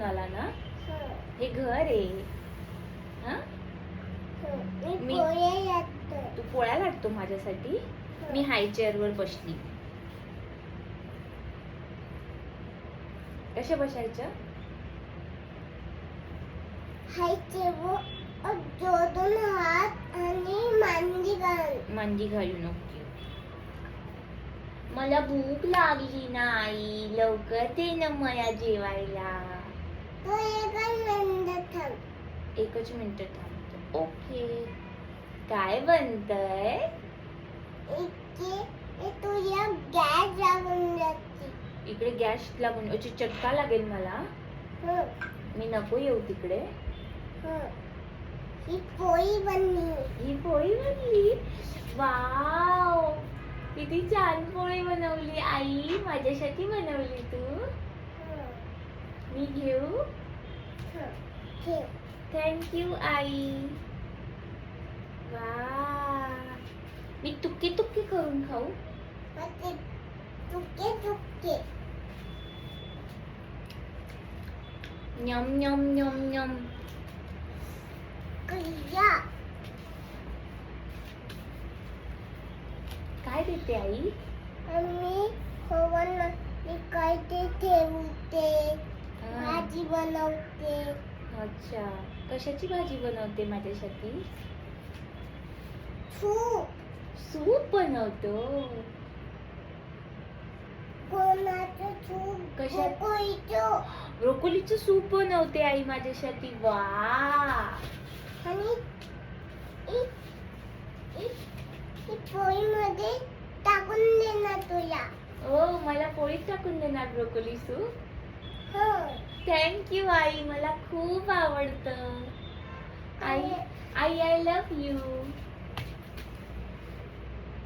आला ना. हे घर आहे. हा तू पोळ्या लाटतो माझ्यासाठी. मी हाय चेअर वर बसली. कशा बसायचं? हाय चेअर जोडून हात आणि मांडी घालू नको. मला भूक लागली ना आई, लवकर दे ना मला जेवायला. एकच मिनिट थांबतो. ओके. काय बनतंय? तुझ्या गॅस लागून जाते. इकडे गॅस लागून चटका लागेल मला. मी नको येऊ तिकडे. ही पोळी बनली. वाव, किती छान पोळी बनवली आई. माझ्यासाठी बनवली तू. मी घेऊ? थँक्यू आई. वा, मी तुक्के तुक्के करून खाऊ? तुक्के न्यम न्यम न्यम न्यम. काय देते आई? मी काय ते ठेवते, भाजी बनवते. अच्छा, कशाची भाजी बनवते माझ्यासाठी? सूप बनवतो. कोणाचं सूप? कशाचं? ब्रोकोलीचं सूप बनवते आई माझ्यासाठी. वा, आणि पोळीमध्ये टाकून देणार तुला. ओ, मला पोळीत टाकून देणार ब्रोकोली सूप? हो. थँक्यू आई, मला खूप आवडतं. आई I love you.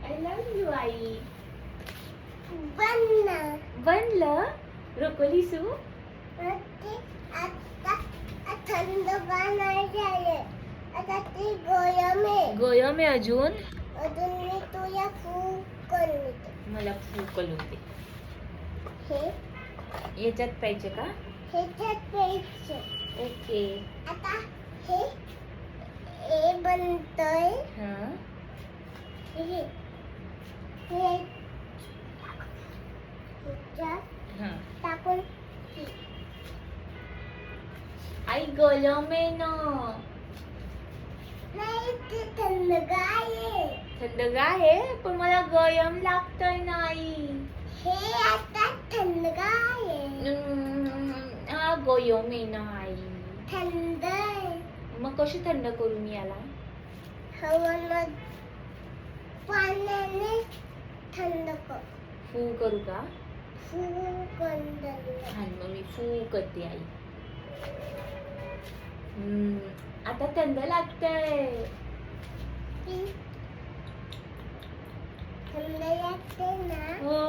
I love you आई. बनलं ब्रोकोली सूप? आता थंडगार नाही झाले. आता ते गरम आहे अजून. मी तुला फूक करून देते. मला फूक करून दे. हे याच्यात पाहिजे का? ह्याच्यात प्यायचं. ओके. आता हे बनतंय. हे टाकून आई गरम आहे ना. नाही, ते थंडगार आहे. थंडगार आहे, पण मला गरम लागतंय ना आई. हे आता थंडगार आहे. हा गरम आहे ना आई. थंड आहे. मग कशी थंड करू मी याला? हवामान पाण्याने थंड कर. फू करू का? छान, मग मी फू करते आई. आता थंड लागतंय. थंड लागते ना. हो,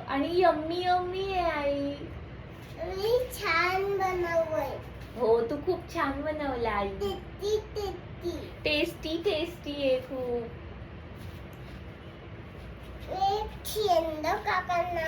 आणि यम्मी यम्मी आहे आई. मी छान बनवलंय. हो, तू खूप छान बनवला आई. टेस्टी आहे खूप. काकांना